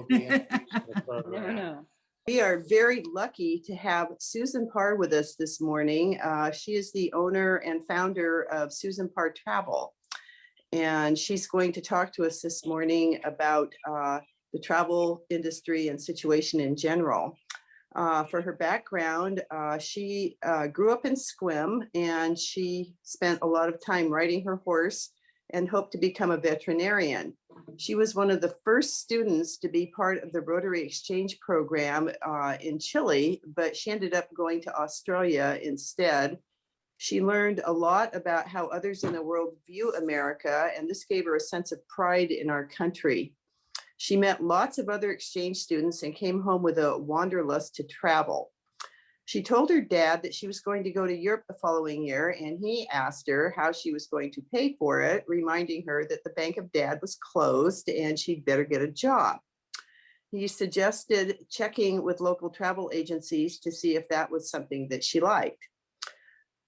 will be introduced to the Never program. know. We are very lucky to have Susan Parr with us this morning. She is the owner and founder of Susan Parr Travel. And she's going to talk to us this morning about the travel industry and situation in general. For her background, she grew up in Sequim, and she spent a lot of time riding her horse and hoped to become a veterinarian. She was one of the first students to be part of the Rotary Exchange program in Chile, but she ended up going to Australia instead. She learned a lot about how others in the world view America, and this gave her a sense of pride in our country. She met lots of other exchange students and came home with a wanderlust to travel. She told her dad that she was going to go to Europe the following year, and he asked her how she was going to pay for it, reminding her that the Bank of Dad was closed and she'd better get a job. He suggested checking with local travel agencies to see if that was something that she liked.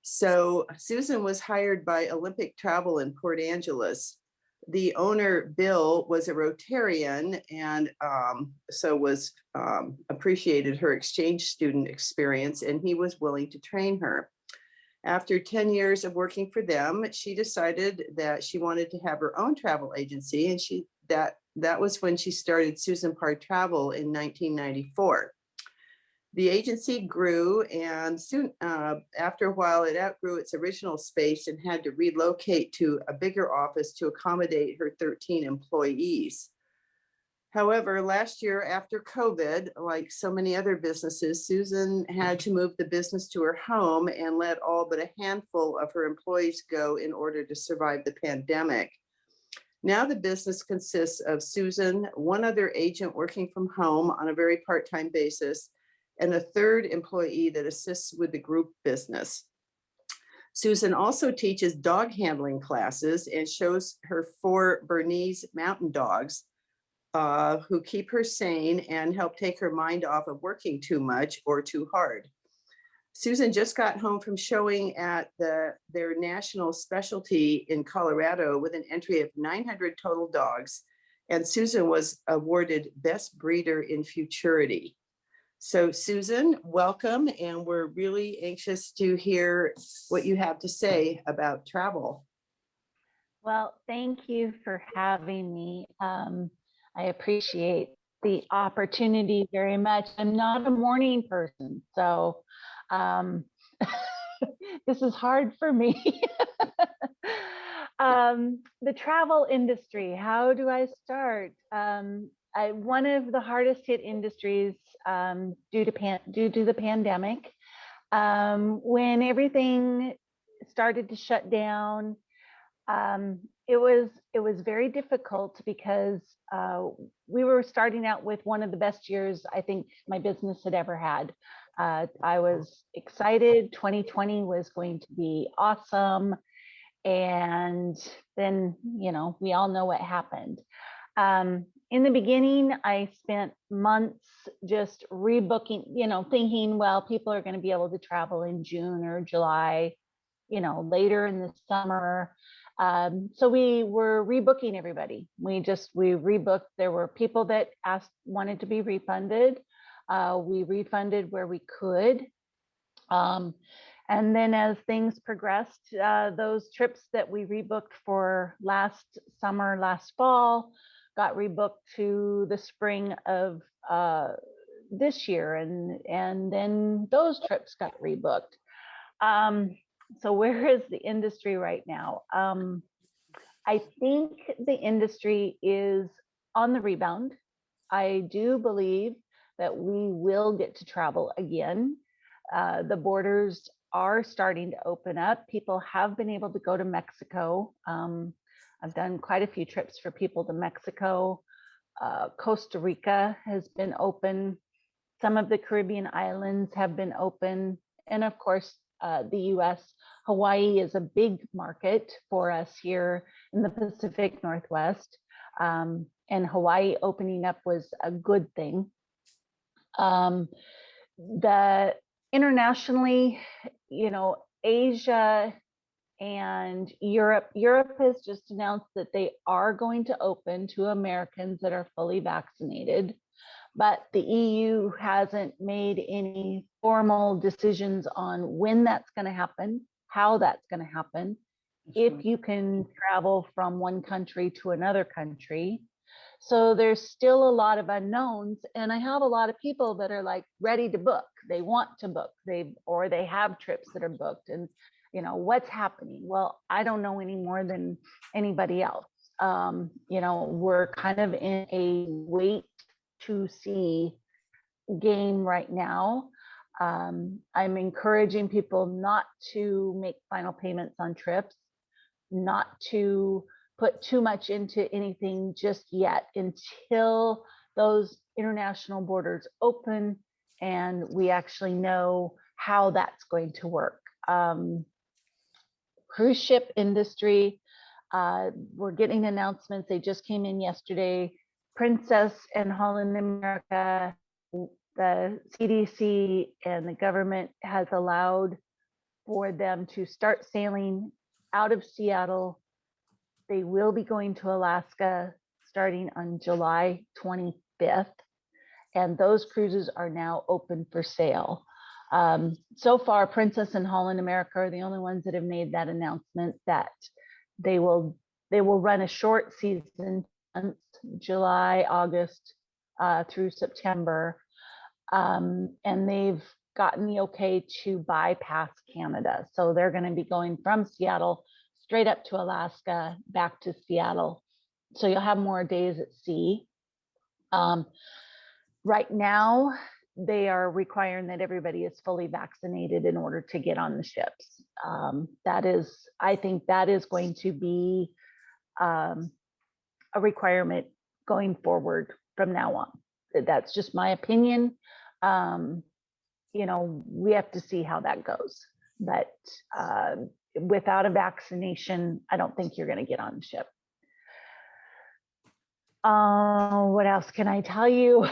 So Susan was hired by Olympic Travel in Port Angeles. The owner, Bill, was a Rotarian, and appreciated her exchange student experience, and he was willing to train her. After 10 years of working for them, she decided that she wanted to have her own travel agency, and that was when she started Susan Parr Travel in 1994. The agency grew, and soon after a while, it outgrew its original space and had to relocate to a bigger office to accommodate her 13 employees. However, last year after COVID, like so many other businesses, Susan had to move the business to her home and let all but a handful of her employees go in order to survive the pandemic. Now the business consists of Susan, one other agent working from home on a very part-time basis, and a third employee that assists with the group business. Susan also teaches dog handling classes and shows her 4 Bernese mountain dogs who keep her sane and help take her mind off of working too much or too hard. Susan just got home from showing at their national specialty in Colorado with an entry of 900 total dogs, and Susan was awarded Best Breeder in Futurity. So Susan, welcome, and we're really anxious to hear what you have to say about travel. Well, thank you for having me. I appreciate the opportunity very much. I'm not a morning person, so this is hard for me. The travel industry, how do I start? One of the hardest hit industries due to the pandemic. When everything started to shut down, it was very difficult because we were starting out with one of the best years I think my business had ever had. I was excited. 2020 was going to be awesome. And then, we all know what happened. In the beginning, I spent months just rebooking, thinking, well, people are going to be able to travel in June or July, later in the summer. So we were rebooking everybody. We rebooked. There were people that wanted to be refunded. We refunded where we could. And then as things progressed, those trips that we rebooked for last summer, last fall, got rebooked to the spring of this year, and then those trips got rebooked. So where is the industry right now? I think the industry is on the rebound. I do believe that we will get to travel again. The borders are starting to open up. People have been able to go to Mexico. I've done quite a few trips for people to Mexico. Costa Rica has been open. Some of the Caribbean islands have been open. And of course, the US. Hawaii is a big market for us here in the Pacific Northwest. And Hawaii opening up was a good thing. Internationally, Asia and Europe has just announced that they are going to open to Americans that are fully vaccinated. but the EU hasn't made any formal decisions on when that's going to happen, how that's going to happen, if you can travel from one country to another country. So there's still a lot of unknowns, and I have a lot of people that are like ready to book. They want to book, or they have trips that are booked, and what's happening. Well, I don't know any more than anybody else. We're kind of in a wait to see game right now. I'm encouraging people not to make final payments on trips, not to put too much into anything just yet until those international borders open and we actually know how that's going to work. Cruise ship industry, we're getting announcements. They just came in yesterday. Princess and Holland America, the CDC and the government has allowed for them to start sailing out of Seattle. They will be going to Alaska starting on July 25th, and those cruises are now open for sale. So far, Princess and Holland America are the only ones that have made that announcement that they will run a short season, July, August through September, and they've gotten the okay to bypass Canada. So they're going to be going from Seattle straight up to Alaska, back to Seattle. So you'll have more days at sea. Right now, they are requiring that everybody is fully vaccinated in order to get on the ships. I think that is going to be a requirement going forward from now on. That's just my opinion. We have to see how that goes. But without a vaccination, I don't think you're going to get on the ship. What else can I tell you?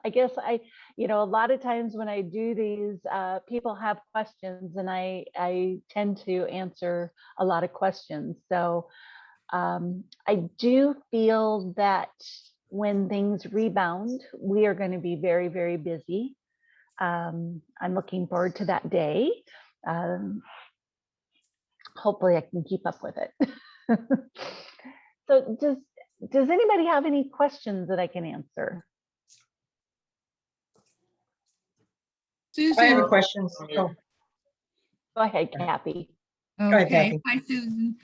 I guess a lot of times when I do these, people have questions and I tend to answer a lot of questions. So I do feel that when things rebound, we are going to be very, very busy. I'm looking forward to that day. Hopefully I can keep up with it. So does anybody have any questions that I can answer? Susan. I have a question. Oh, Go ahead, Kathy. ahead, Okay, Kathy. hi Susan.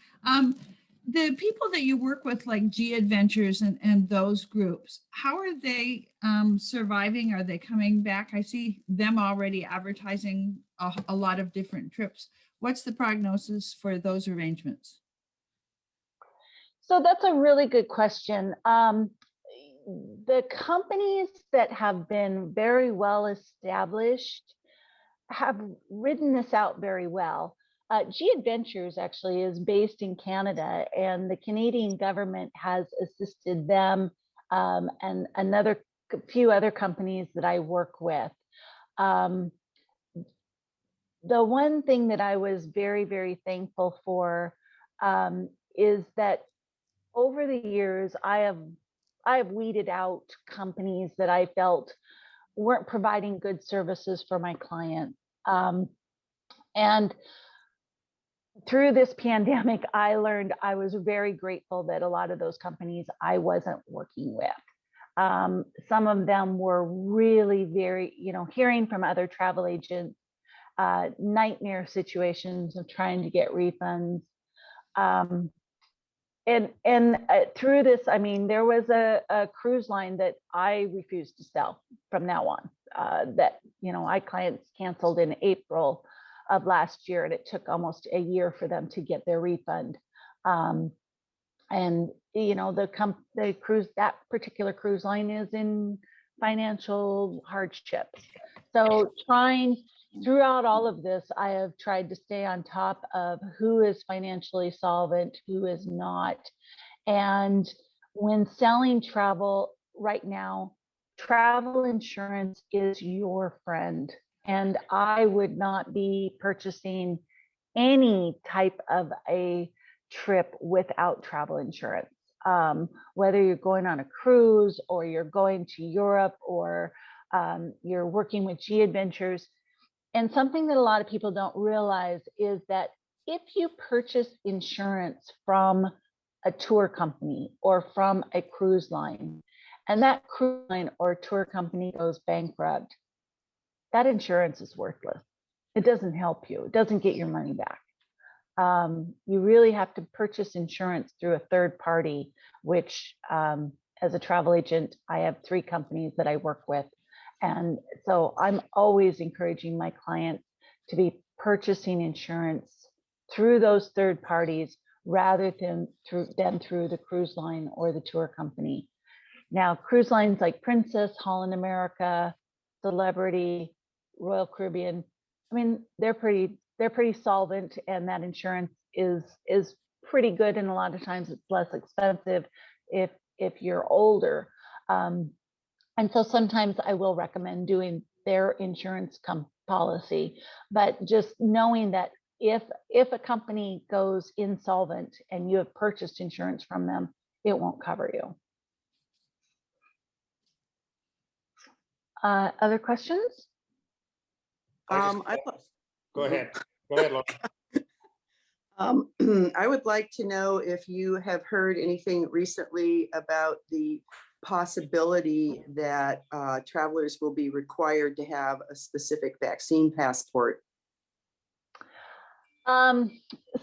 The people that you work with, like G Adventures and those groups, how are they surviving? Are they coming back? I see them already advertising a lot of different trips. What's the prognosis for those arrangements? So that's a really good question. The companies that have been very well established have ridden this out very well. G Adventures actually is based in Canada, and the Canadian government has assisted them and few other companies that I work with. The one thing that I was very, very thankful for is that over the years, I have weeded out companies that I felt weren't providing good services for my clients. And through this pandemic, I learned I was very grateful that a lot of those companies I wasn't working with. Some of them were really very, hearing from other travel agents, nightmare situations of trying to get refunds. And through this, I mean, there was a cruise line that I refused to sell from now on. I clients canceled in April of last year, and it took almost a year for them to get their refund. And the cruise, that particular cruise line is in financial hardship. So throughout all of this, I have tried to stay on top of who is financially solvent, who is not. And when selling travel right now, travel insurance is your friend. And I would not be purchasing any type of a trip without travel insurance. whether you're going on a cruise or you're going to Europe or you're working with G Adventures. And something that a lot of people don't realize is that if you purchase insurance from a tour company or from a cruise line, and that cruise line or tour company goes bankrupt, that insurance is worthless. It doesn't help you. It doesn't get your money back. You really have to purchase insurance through a third party, which as a travel agent, I have 3 companies that I work with. And so I'm always encouraging my clients to be purchasing insurance through those third parties rather than through the cruise line or the tour company. Now, cruise lines like Princess, Holland America, Celebrity, Royal Caribbean, I mean, they're pretty solvent, and that insurance is pretty good, and a lot of times it's less expensive if you're older. And so sometimes I will recommend doing their insurance policy, but just knowing that if a company goes insolvent and you have purchased insurance from them, it won't cover you. Other questions? Go ahead. Go ahead, Laura. I would like to know if you have heard anything recently about the possibility that travelers will be required to have a specific vaccine passport. So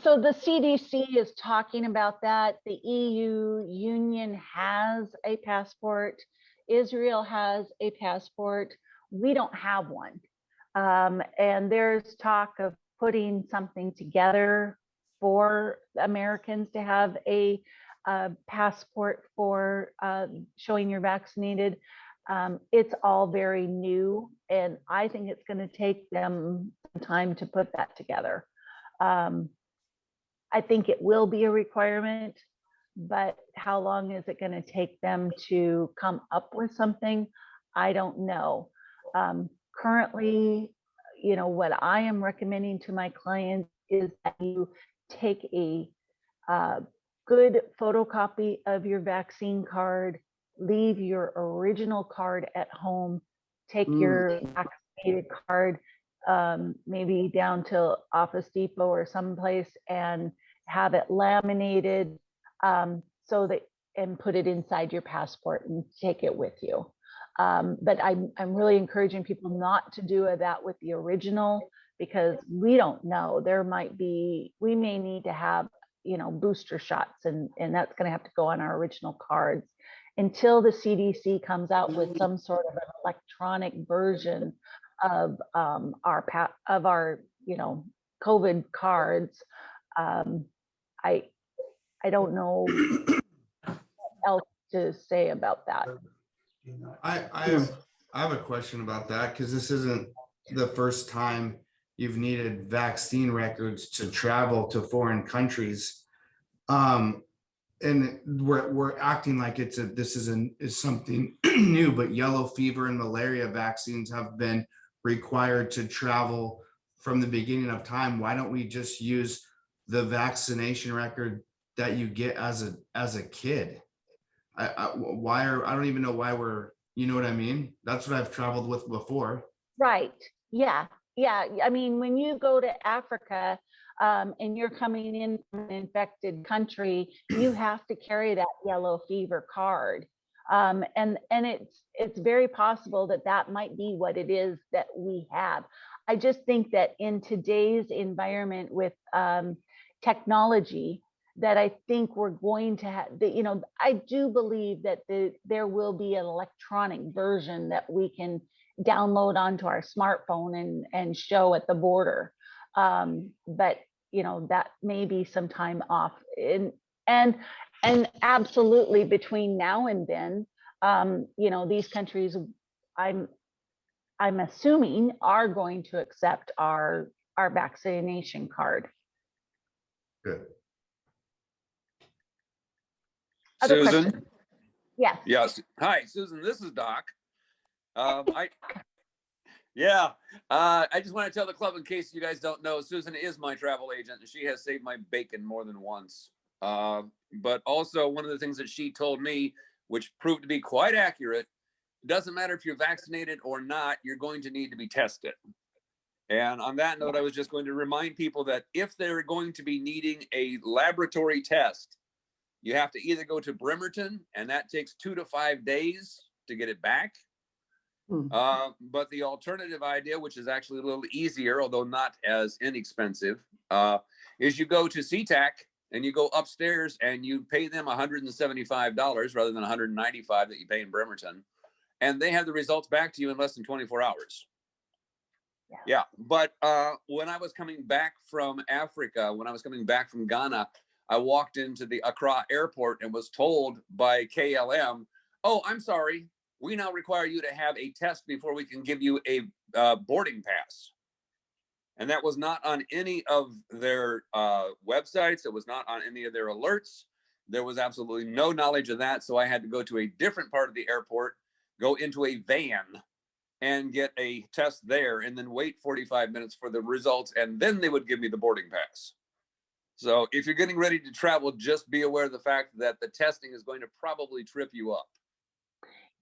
the CDC is talking about that. The EU Union has a passport. Israel has a passport. We don't have one. And there's talk of putting something together for Americans to have a passport for showing you're vaccinated. It's all very new, and I think it's going to take them some time to put that together. I think it will be a requirement, but how long is it going to take them to come up with something? I don't know. Currently, what I am recommending to my clients is that you take a good photocopy of your vaccine card, leave your original card at home, take your vaccinated card maybe down to Office Depot or someplace and have it laminated so that, and put it inside your passport and take it with you. But I'm really encouraging people not to do that with the original, because we don't know. We may need to have, booster shots, and that's going to have to go on our original cards until the CDC comes out with some sort of an electronic version of our COVID cards. I don't know what else to say about that. I have a question about that, because this isn't the first time you've needed vaccine records to travel to foreign countries. And we're acting like this is something new, but yellow fever and malaria vaccines have been required to travel from the beginning of time. Why don't we just use the vaccination record that you get as a kid? I don't even know why you know what I mean? That's what I've traveled with before. Right. Yeah. I mean, when you go to Africa and you're coming in from an infected country, you have to carry that yellow fever card. And it's very possible that might be what it is that we have. I just think that in today's environment with technology, that I think we're going to have, I do believe that there will be an electronic version that we can download onto our smartphone and show at the border. But, that may be some time off. And absolutely between now and then, these countries, I'm assuming, are going to accept our vaccination card. Good. Other Susan? questions? Yes. Yes. Hi, Susan. This is Doc. I just want to tell the club, in case you guys don't know, Susan is my travel agent, and she has saved my bacon more than once. But also one of the things that she told me, which proved to be quite accurate, doesn't matter if you're vaccinated or not, you're going to need to be tested. And on that note, I was just going to remind people that if they're going to be needing a laboratory test, you have to either go to Bremerton, and that takes 2 to 5 days to get it back. But the alternative idea, which is actually a little easier, although not as inexpensive, is you go to SeaTac and you go upstairs and you pay them $175 rather than $195 that you pay in Bremerton. And they have the results back to you in less than 24 hours. Yeah. But when I was coming back from Africa, when I was coming back from Ghana, I walked into the Accra airport and was told by KLM, oh, I'm sorry, we now require you to have a test before we can give you a boarding pass. And that was not on any of their websites. It was not on any of their alerts. There was absolutely no knowledge of that. So I had to go to a different part of the airport, go into a van and get a test there, and then wait 45 minutes for the results. And then they would give me the boarding pass. So if you're getting ready to travel, just be aware of the fact that the testing is going to probably trip you up.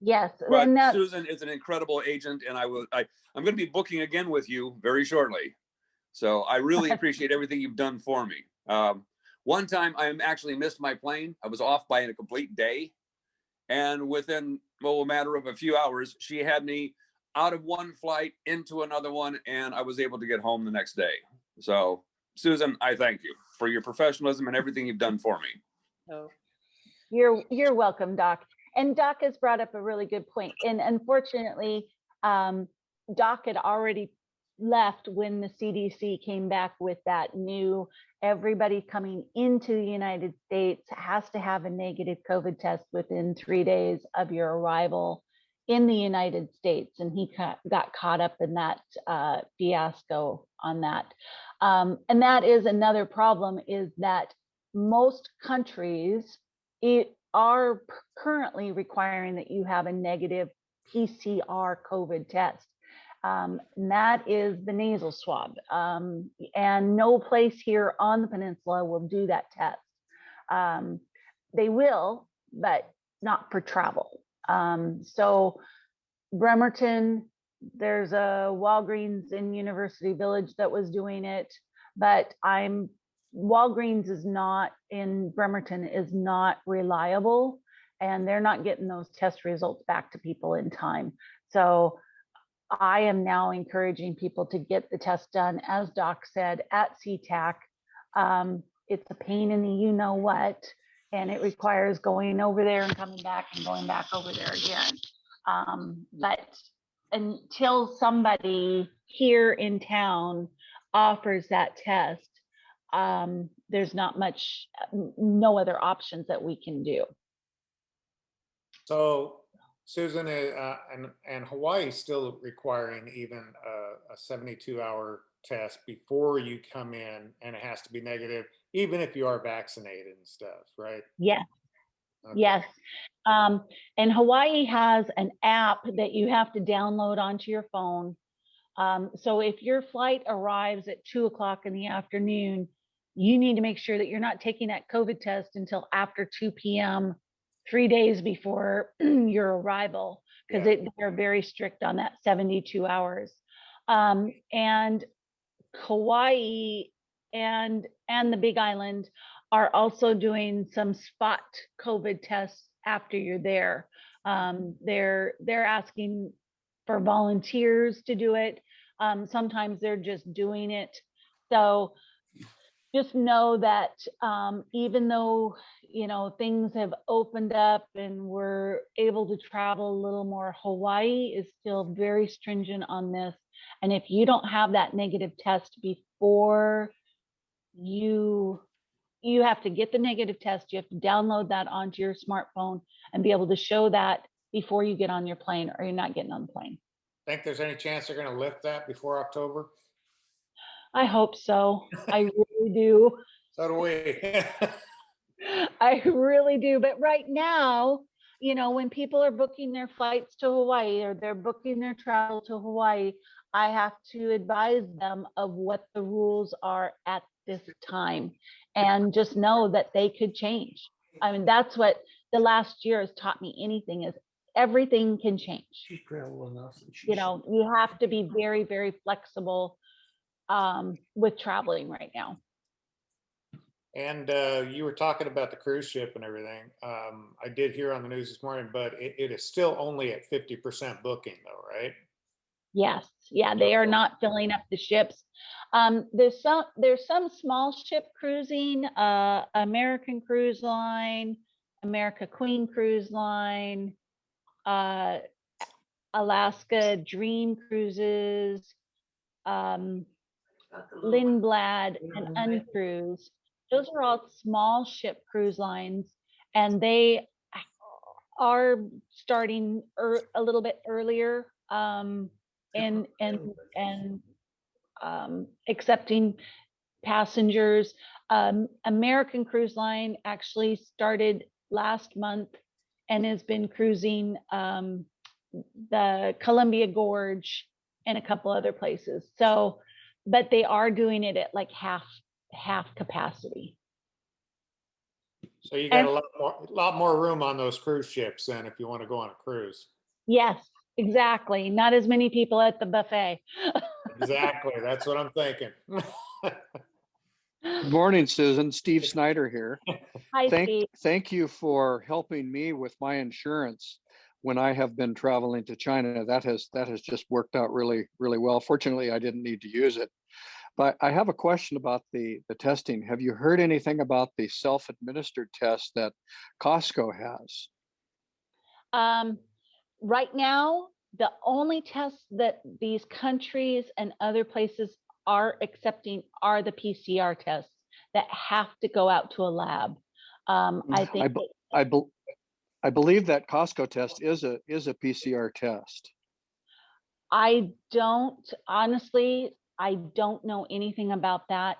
Yes. But And that, Susan is an incredible agent, and I'm going to be booking again with you very shortly. So I really appreciate everything you've done for me. One time I actually missed my plane. I was off by a complete day. And within a matter of a few hours, she had me out of one flight into another one, and I was able to get home the next day. So Susan, I thank you for your professionalism and everything you've done for me. Oh, you're welcome, Doc. And Doc has brought up a really good point. And unfortunately, Doc had already left when the CDC came back with that new, everybody coming into the United States has to have a negative COVID test within 3 days of your arrival in the United States. And he got caught up in that fiasco on that. And that is another problem, is that most countries are currently requiring that you have a negative PCR COVID test. And that is the nasal swab. And no place here on the peninsula will do that test. They will, but not for travel. So Bremerton, there's a Walgreens in University Village that was doing it, but Walgreens is not in Bremerton, is not reliable, and they're not getting those test results back to people in time. So I am now encouraging people to get the test done, as Doc said, at SeaTac. It's a pain in the you know what, and it requires going over there and coming back and going back over there again. But until somebody here in town offers that test, there's not much, no other options that we can do. So Susan, and Hawaii is still requiring even a 72-hour test before you come in, and it has to be negative, even if you are vaccinated and stuff, right? Yes. Okay. Yes. And Hawaii has an app that you have to download onto your phone. So if your flight arrives at 2:00 in the afternoon, you need to make sure that you're not taking that COVID test until after 2 p.m., 3 days before your arrival, because they're very strict on that 72 hours. And Hawaii and the Big Island are also doing some spot COVID tests after you're there. They're asking for volunteers to do it. Sometimes they're just doing it. So just know that even though, you know, things have opened up and we're able to travel a little more, Hawaii is still very stringent on this. And if you don't have that negative test before you have to get the negative test, you have to download that onto your smartphone and be able to show that before you get on your plane, or you're not getting on the plane. Think there's any chance they're going to lift that before October? I hope so. I really do. So do we. I really do. But right now, you know, when people are booking their flights to Hawaii or they're booking their travel to Hawaii, I have to advise them of what the rules are at this time. and just know that they could change. I mean, that's what the last year has taught me. Anything is, everything can change. You know, you have to be very, very flexible with traveling right now. And you were talking about the cruise ship and everything. I did hear on the news this morning, but it is still only at 50% booking though, right? Yes, yeah, they are not filling up the ships. There's some small ship cruising, American Cruise Line, America Queen Cruise Line, Alaska Dream Cruises, Lindblad and Uncruise. Those are all small ship cruise lines, and they are starting a little bit earlier and accepting passengers. American Cruise Line actually started last month and has been cruising the Columbia Gorge and a couple other places. So, but they are doing it at like half capacity. So you got And- a lot more room on those cruise ships then if you want to go on a cruise. Yes, exactly. Not as many people at the buffet. Exactly. That's what I'm thinking. Good morning, Susan. Steve Snyder here. Hi, Steve. Thank you for helping me with my insurance when I have been traveling to China. That has just worked out really, really well. Fortunately, I didn't need to use it. But I have a question about the testing. Have you heard anything about the self-administered test that Costco has? Right now, the only tests that these countries and other places are accepting are the PCR tests that have to go out to a lab. I think I believe that Costco test is a PCR test. I don't, honestly, I don't know anything about that.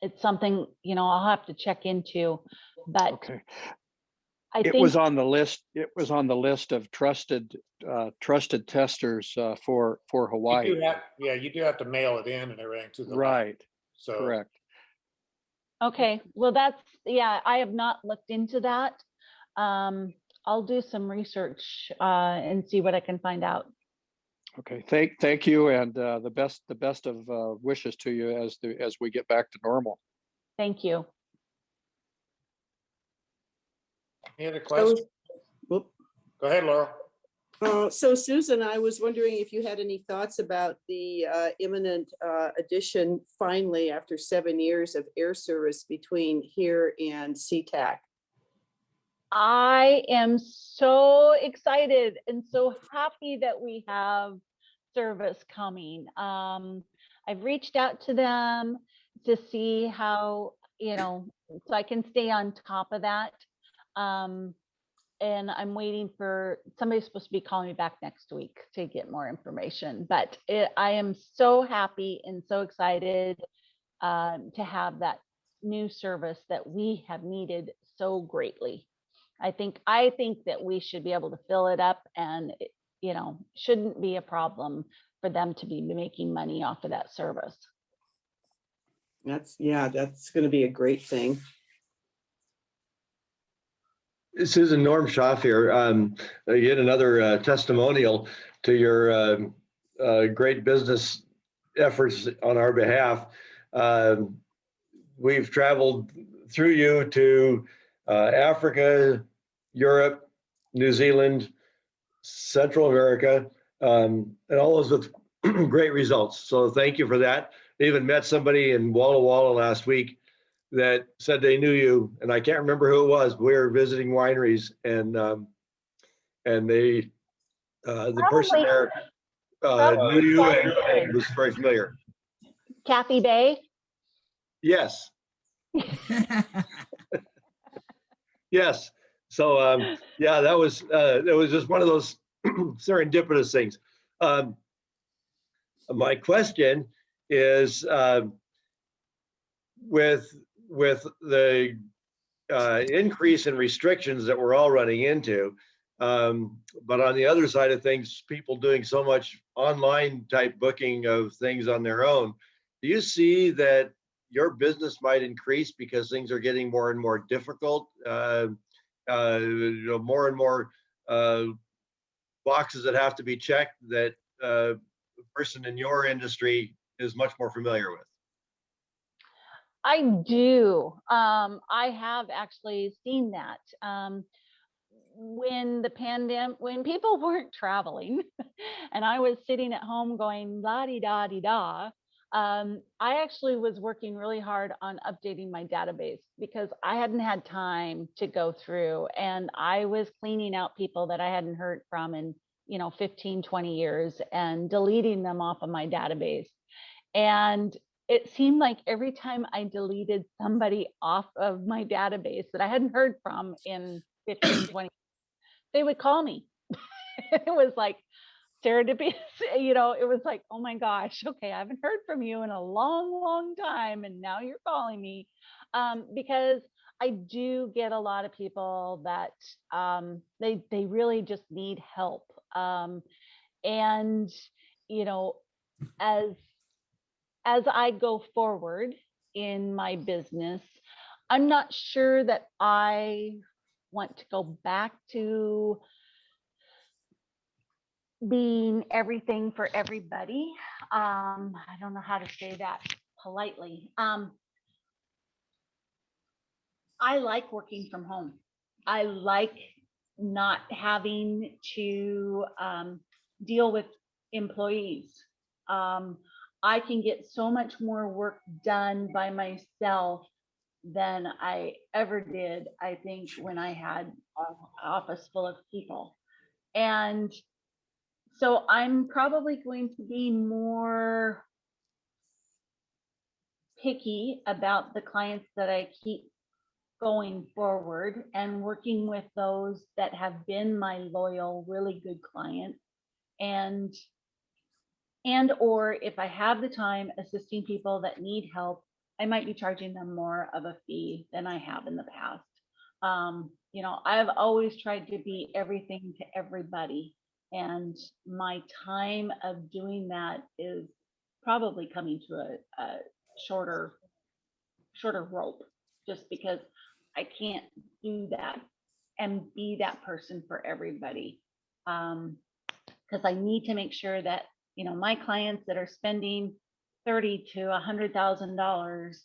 It's something, you know, I'll have to check into, but Okay. I It think was on the list. It was on the list of trusted testers for Hawaii. You do have to mail it in and everything to the lab. Right. So Correct. okay, well, that's, yeah, I have not looked into that. I'll do some research and see what I can find out. Okay. Thank you, and the best of wishes to you as we get back to normal. Thank you. any other questions? Whoop. Go ahead, Laurel. So Susan, I was wondering if you had any thoughts about the imminent addition, finally, after 7 years of air service between here and SeaTac. I am so excited and so happy that we have service coming. I've reached out to them to see how, you know, so I can stay on top of that. And I'm waiting for, somebody's supposed to be calling me back next week to get more information, but I am so happy and so excited to have that new service that we have needed so greatly. I think that we should be able to fill it up, and you know, shouldn't be a problem for them to be making money off of that service. That's going to be a great thing. Susan, Norm Schaff here. Yet another testimonial to your great business efforts on our behalf. We've traveled through you to Africa, Europe, New Zealand, Central America, and all those with great results. So thank you for that. I even met somebody in Walla Walla last week that said they knew you, and I can't remember who it was, but we were visiting wineries, and they the person there knew you and was very familiar. Kathy Bay. Yes. Yes. So yeah, that was just one of those serendipitous things. My question is, with the increase in restrictions that we're all running into, but on the other side of things, people doing so much online type booking of things on their own, do you see that your business might increase because things are getting more and more difficult. More and more boxes that have to be checked that a person in your industry is much more familiar with. I do. I have actually seen that. When when people weren't traveling and I was sitting at home going la-di-da-di-da, I actually was working really hard on updating my database because I hadn't had time to go through, and I was cleaning out people that I hadn't heard from in 15, 20 years and deleting them off of my database. And it seemed like every time I deleted somebody off of my database that I hadn't heard from in 15, 20, they would call me. It was like serendipitous, it was like, oh my gosh, okay, I haven't heard from you in a long, long time, and now you're calling me. Because I do get a lot of people that they really just need help. And as I go forward in my business, I'm not sure that I want to go back to being everything for everybody. I don't know how to say that politely. I like working from home. I like not having to deal with employees. I can get so much more work done by myself than I ever did, I think, when I had an office full of people. And so I'm probably going to be more picky about the clients that I keep going forward and working with those that have been my loyal, really good clients. And or if I have the time assisting people that need help, I might be charging them more of a fee than I have in the past. I've always tried to be everything to everybody, and my time of doing that is probably coming to a shorter rope, just because I can't do that and be that person for everybody. Because I need to make sure that my clients that are spending $30,000 to $100,000,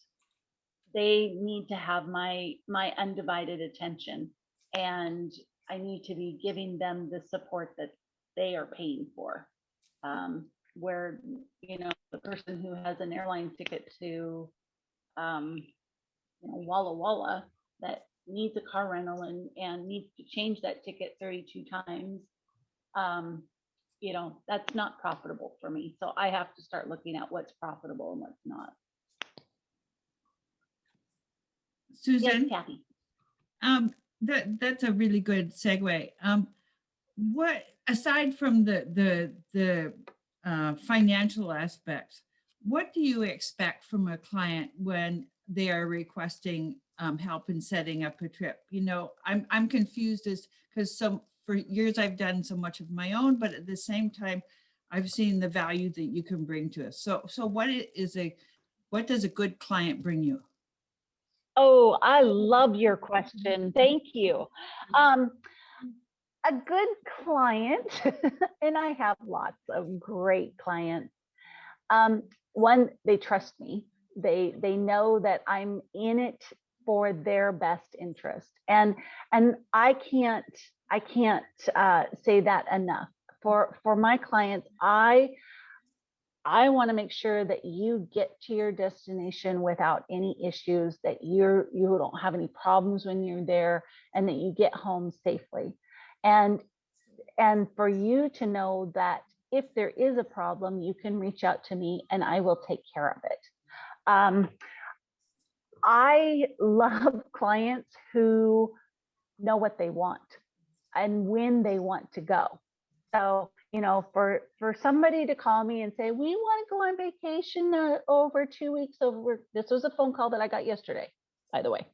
they need to have my undivided attention, and I need to be giving them the support that they are paying for. Where the person who has an airline ticket to Walla Walla that needs a car rental and needs to change that ticket 32 times, that's not profitable for me. So I have to start looking at what's profitable and what's not. Susan, Yes, Kathy. that's a really good segue. What, aside from the financial aspects, what do you expect from a client when they are requesting help in setting up a trip? I'm confused as because for years I've done so much of my own, but at the same time, I've seen the value that you can bring to us. So what does a good client bring you? Oh, I love your question. Thank you. A good client, and I have lots of great clients. One, they trust me. They know that I'm in it for their best interest, and I can't say that enough. For my clients, I want to make sure that you get to your destination without any issues, that you don't have any problems when you're there, and that you get home safely. And for you to know that if there is a problem, you can reach out to me and I will take care of it. I love clients who know what they want and when they want to go. So, for somebody to call me and say, we want to go on vacation over 2 weeks this was a phone call that I got yesterday, by the way.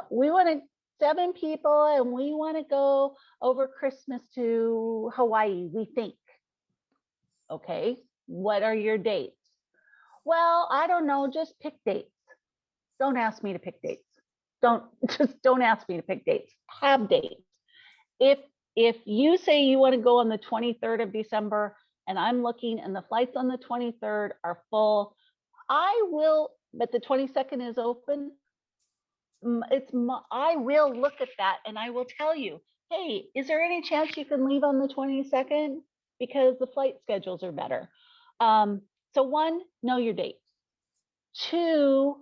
We want to 7 people and we want to go over Christmas to Hawaii, we think. Okay, what are your dates? Well, I don't know, just pick dates. don't ask me to pick dates. Don't ask me to pick dates. Have dates. If you say you want to go on the 23rd of December and I'm looking and the flights on the 23rd are full, I will, but the 22nd is open. I will look at that and I will tell you, hey, is there any chance you can leave on the 22nd? Because the flight schedules are better. So one, know your dates. Two,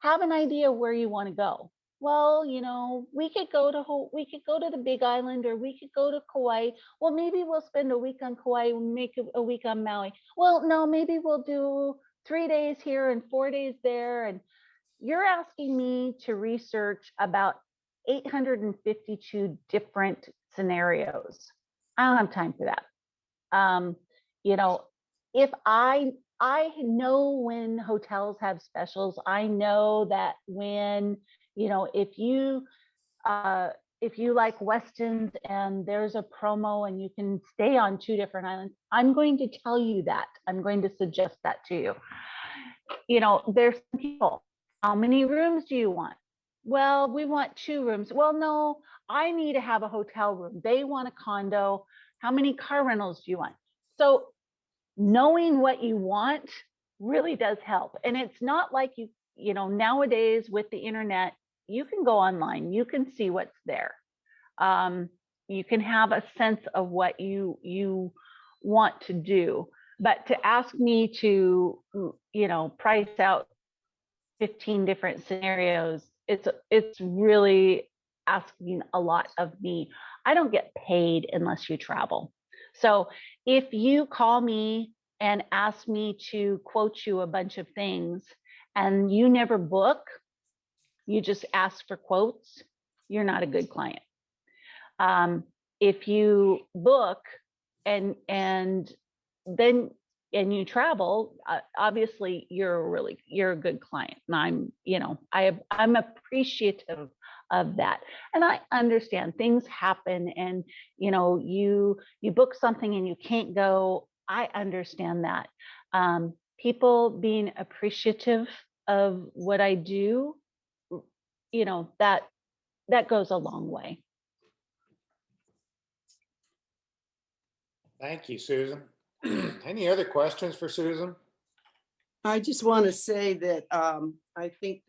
have an idea where you want to go. Well, we could go to the Big Island, or we could go to Kauai. Well, maybe we'll spend a week on Kauai and make a week on Maui. Well, no, maybe we'll do 3 days here and 4 days there. And you're asking me to research about 852 different scenarios. I don't have time for that. If I know when hotels have specials, I know that when, if you like Westin's and there's a promo and you can stay on 2 different islands, I'm going to tell you that. I'm going to suggest that to you. There's some people, how many rooms do you want? Well, we want 2 rooms. Well, no, I need to have a hotel room. They want a condo. How many car rentals do you want? So knowing what you want really does help. And it's not like nowadays with the internet, you can go online, you can see what's there. You can have a sense of what you want to do. But to ask me to, price out 15 different scenarios, it's really asking a lot of me. I don't get paid unless you travel. So if you call me and ask me to quote you a bunch of things and you never book, you just ask for quotes, you're not a good client. If you book and you travel, obviously you're a good client. And I'm appreciative of that. And I understand things happen and, you book something and you can't go. I understand that. People being appreciative of what I do, that goes a long way. Thank you, Susan. Any other questions for Susan? I just want to say that I think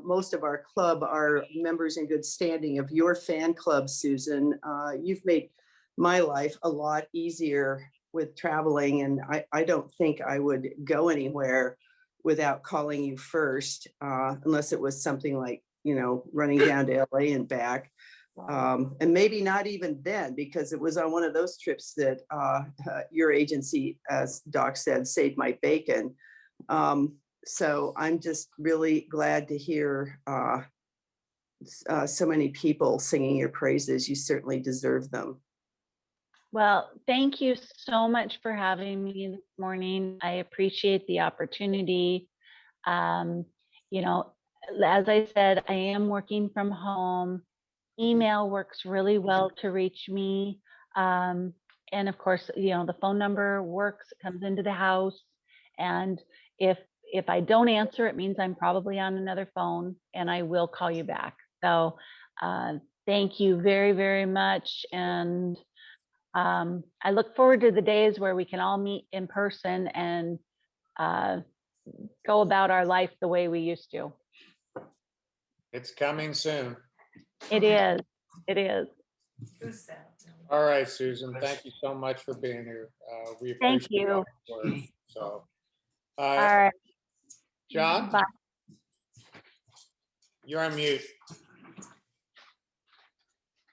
most of our club are members in good standing of your fan club, Susan. You've made my life a lot easier with traveling, and I don't think I would go anywhere without calling you first, unless it was something like, running down to LA and back. And maybe not even then, because it was on one of those trips that your agency, as Doc said, saved my bacon. So I'm just really glad to hear so many people singing your praises. You certainly deserve them. Well, thank you so much for having me this morning. I appreciate the opportunity. As I said, I am working from home. Email works really well to reach me. And of course, the phone number works, it comes into the house. And if I don't answer, it means I'm probably on another phone and I will call you back. So thank you very, very much. And I look forward to the days where we can all meet in person and go about our life the way we used to. It's coming soon. It is. It is. All right, Susan, thank you so much for being here. We Thank appreciate you. your work. So, All right. John, Bye. you're on mute.